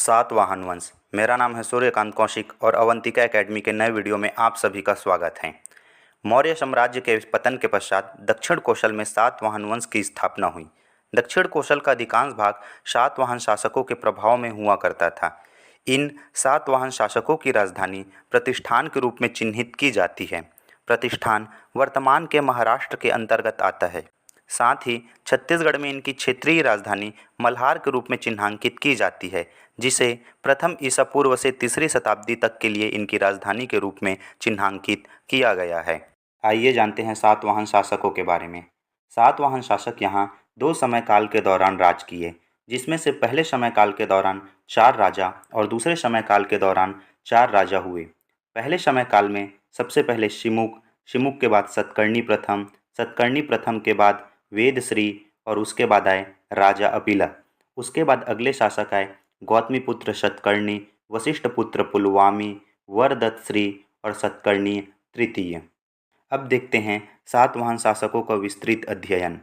सातवाहन वंश। मेरा नाम है सूर्यकांत कौशिक और अवंतिका एकेडमी के नए वीडियो में आप सभी का स्वागत है। मौर्य साम्राज्य के पतन के पश्चात दक्षिण कौशल में सातवाहन वंश की स्थापना हुई। दक्षिण कौशल का अधिकांश भाग सातवाहन शासकों के प्रभाव में हुआ करता था। इन सातवाहन शासकों की राजधानी प्रतिष्ठान के रूप में चिन्हित की जाती है। प्रतिष्ठान वर्तमान के महाराष्ट्र के अंतर्गत आता है। साथ ही छत्तीसगढ़ में इनकी क्षेत्रीय राजधानी मल्हार के रूप में चिन्हांकित की जाती है, जिसे प्रथम ईसा पूर्व से तीसरी शताब्दी तक के लिए इनकी राजधानी के रूप में चिन्हांकित किया गया है। आइए जानते हैं सातवाहन शासकों के बारे में। सातवाहन शासक यहाँ दो समय काल के दौरान राज किए, जिसमें से पहले समय काल के दौरान 4 राजा और दूसरे समय काल के दौरान 4 राजा हुए। पहले समय काल में सबसे पहले शिमुक, शिमुक के बाद सतकर्णी प्रथम, सतकर्णी प्रथम के बाद वेदश्री और उसके बाद आए राजा अपिलक। उसके बाद अगले शासक आए गौतमीपुत्र सतकर्णी, वशिष्ठपुत्र पुलवामी, वरदत्तश्री और सतकर्णी तृतीय। अब देखते हैं सातवाहन शासकों का विस्तृत अध्ययन।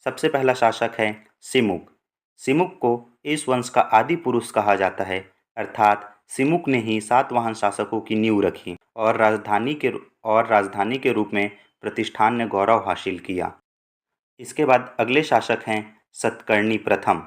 सबसे पहला शासक है शिमुक। शिमुक को इस वंश का आदि पुरुष कहा जाता है, अर्थात शिमुक ने ही सातवाहन शासकों की नींव रखी और राजधानी के रूप में प्रतिष्ठान ने गौरव हासिल किया। इसके बाद अगले शासक हैं सतकर्णी प्रथम।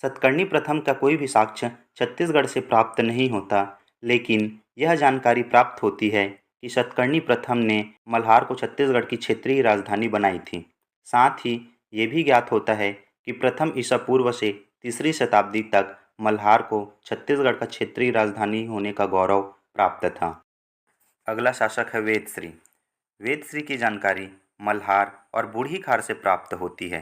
सतकर्णी प्रथम का कोई भी साक्ष्य छत्तीसगढ़ से प्राप्त नहीं होता, लेकिन यह जानकारी प्राप्त होती है कि सतकर्णी प्रथम ने मल्हार को छत्तीसगढ़ की क्षेत्रीय राजधानी बनाई थी। साथ ही ये भी ज्ञात होता है कि प्रथम ईसा पूर्व से तीसरी शताब्दी तक मल्हार को छत्तीसगढ़ का क्षेत्रीय राजधानी होने का गौरव प्राप्त था। अगला शासक है वेदश्री। वेदश्री की जानकारी मल्हार और बूढ़ी खार से प्राप्त होती है।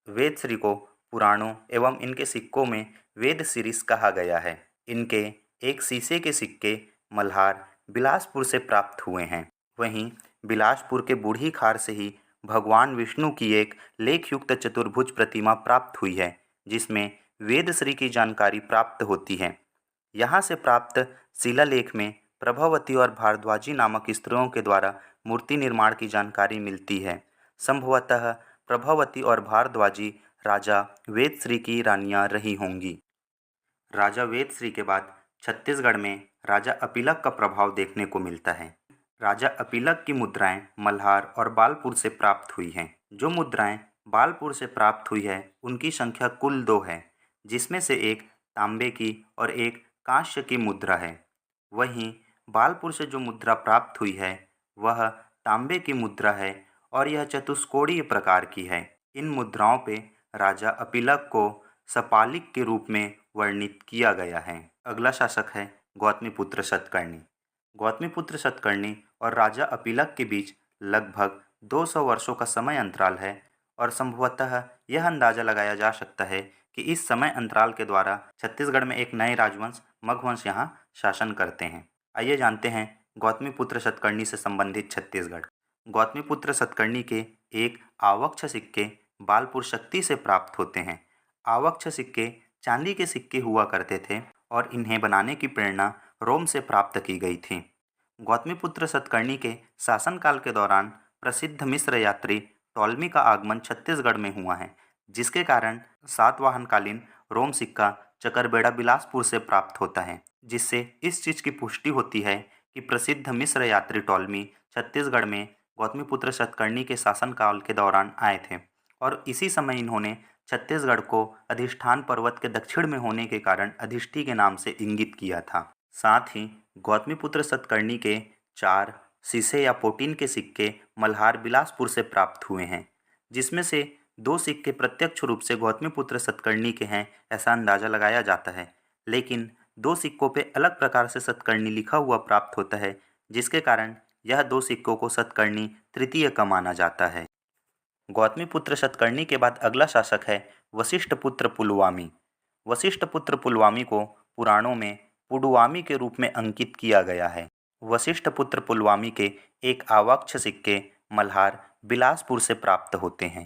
वेदश्री को पुराणों एवं इनके सिक्कों में वेद सीरीस कहा गया है। इनके एक शीशे के सिक्के मल्हार बिलासपुर से प्राप्त हुए हैं। वहीं बिलासपुर के बूढ़ी खार से ही भगवान विष्णु की एक लेखयुक्त चतुर्भुज प्रतिमा प्राप्त हुई है, जिसमें वेदश्री की जानकारी प्राप्त होती है। यहाँ से प्राप्त शिलालेख में प्रभावती और भारद्वाजी नामक स्त्रियों के द्वारा मूर्ति निर्माण की जानकारी मिलती है। संभवतः प्रभावती और भारद्वाजी राजा वेदश्री की रानियां रही होंगी। राजा वेदश्री के बाद छत्तीसगढ़ में राजा अपिलक का प्रभाव देखने को मिलता है। राजा अपिलक की मुद्राएं मल्हार और बालपुर से प्राप्त हुई हैं। जो मुद्राएं बालपुर से प्राप्त हुई है उनकी संख्या कुल 2 है, जिसमें से एक तांबे की और एक कांस्य की मुद्रा है। वहीं बालपुर से जो मुद्रा प्राप्त हुई है वह तांबे की मुद्रा है और यह चतुष्कोणीय प्रकार की है। इन मुद्राओं पे राजा अपिलक को सपालिक के रूप में वर्णित किया गया है। अगला शासक है गौतमीपुत्र सतकर्णी। गौतमीपुत्र सतकर्णी और राजा अपिलक के बीच लगभग 200 वर्षों का समय अंतराल है और संभवतः यह अंदाजा लगाया जा सकता है कि इस समय अंतराल के द्वारा छत्तीसगढ़ में एक नए राजवंश मगवंश यहाँ शासन करते हैं। आइए जानते हैं गौतमीपुत्र सतकर्णी से संबंधित छत्तीसगढ़। गौतमीपुत्र सतकर्णी के एक आवक्ष सिक्के बालपुर शक्ति से प्राप्त होते हैं। आवक्ष सिक्के चांदी के सिक्के हुआ करते थे और इन्हें बनाने की प्रेरणा रोम से प्राप्त की गई थी। गौतमीपुत्र सतकर्णी के शासनकाल के दौरान प्रसिद्ध मिस्र यात्री टॉलमी का आगमन छत्तीसगढ़ में हुआ है, जिसके कारण सातवाहनकालीन रोम सिक्का चकरबेड़ा बिलासपुर से प्राप्त होता है, जिससे इस चीज़ की पुष्टि होती है कि प्रसिद्ध मिस्र यात्री टॉलमी छत्तीसगढ़ में गौतमीपुत्र सतकर्णी के शासनकाल के दौरान आए थे और इसी समय इन्होंने छत्तीसगढ़ को अधिष्ठान पर्वत के दक्षिण में होने के कारण अधिष्ठी के नाम से इंगित किया था। साथ ही गौतमीपुत्र सतकर्णी के 4 शीशे या पोटीन के सिक्के मल्हार बिलासपुर से प्राप्त हुए हैं, जिसमें से 2 सिक्के प्रत्यक्ष रूप से गौतमीपुत्र सतकर्णी के हैं ऐसा अंदाजा लगाया जाता है, लेकिन 2 सिक्कों पे अलग प्रकार से सतकर्णी लिखा हुआ प्राप्त होता है, जिसके कारण यह 2 सिक्कों को सतकर्णी तृतीय का माना जाता है। गौतमीपुत्र सतकर्णी के बाद अगला शासक है वशिष्ठपुत्र पुलवामी। वशिष्ठपुत्र पुलवामी को पुराणों में पुडुवामी के रूप में अंकित किया गया है। वशिष्ठपुत्र पुलवामी के एक आवक्ष सिक्के मल्हार बिलासपुर से प्राप्त होते हैं।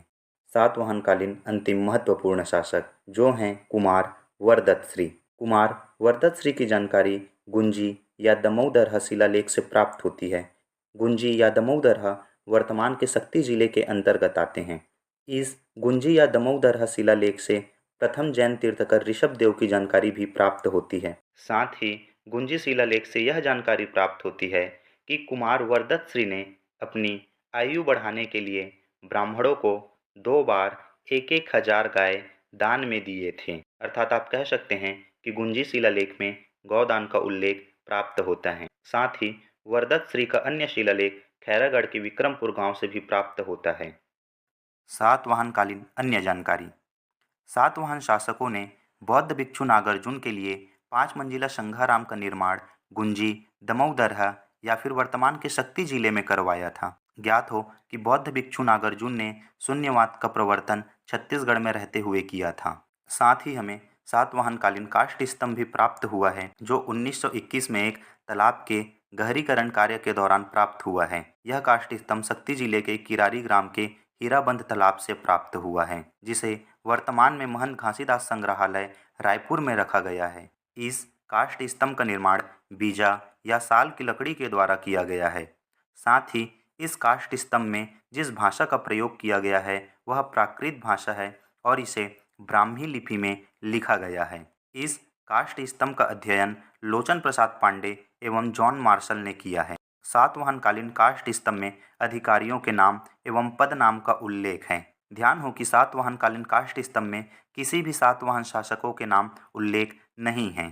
सातवाहनकालीन अंतिम महत्वपूर्ण शासक जो हैं कुमार वरदत्तश्री। कुमार वरदत्तश्री की जानकारी गुंजी या दमोदरहा शिलालेख से प्राप्त होती है। गुंजी या दमोदरहा वर्तमान के शक्ति जिले के अंतर्गत आते हैं। इस गुंजी या दमोदरहा शिलालेख से प्रथम जैन तीर्थकर ऋषभदेव की जानकारी भी प्राप्त होती है। साथ ही गुंजी शिलालेख से यह जानकारी प्राप्त होती है कि कुमार वरदत्त ने अपनी आयु बढ़ाने के लिए ब्राह्मणों को 2 बार 1,000 गाय दान में दिए थे। अर्थात आप कह सकते हैं कि गुंजी शिलालेख में गौदान का उल्लेख प्राप्त होता है। साथ ही वरदत्त का अन्य शिलालेख खैरागढ़ के विक्रमपुर गांव से भी प्राप्त होता है। सातवाहनकालीन अन्य जानकारी। सातवाहन शासकों ने बौद्ध भिक्षु नागार्जुन के लिए 5 मंजिला संघाराम का निर्माण गुंजी, दमोदरहा या फिर वर्तमान के शक्ति जिले में करवाया था। ज्ञात हो कि बौद्ध भिक्षु नागार्जुन ने शून्यवाद का प्रवर्तन छत्तीसगढ़ में रहते हुए किया था। साथ ही हमें सातवाहनकालीन काष्ठ स्तंभ भी प्राप्त हुआ है, जो 1921 में एक तालाब के गहरीकरण कार्य के दौरान प्राप्त हुआ है। यह काष्ठ स्तंभ शक्ति जिले के किरारी ग्राम के हीराबंद तालाब से प्राप्त हुआ है, जिसे वर्तमान में महंत घासीदास संग्रहालय रायपुर में रखा गया है। इस काष्ठ स्तंभ का निर्माण बीजा या साल की लकड़ी के द्वारा किया गया है। साथ ही इस काष्ठ स्तंभ में जिस भाषा का प्रयोग किया गया है वह प्राकृत भाषा है और इसे ब्राह्मी लिपि में लिखा गया है। इस काष्ठ स्तंभ का अध्ययन लोचन प्रसाद पांडे एवं जॉन मार्शल ने किया है। सातवाहनकालीन काष्ठ स्तंभ में अधिकारियों के नाम एवं पद नाम का उल्लेख है। ध्यान हो कि सातवाहनकालीन काष्ठ स्तंभ में किसी भी सातवाहन शासकों के नाम उल्लेख नहीं हैं।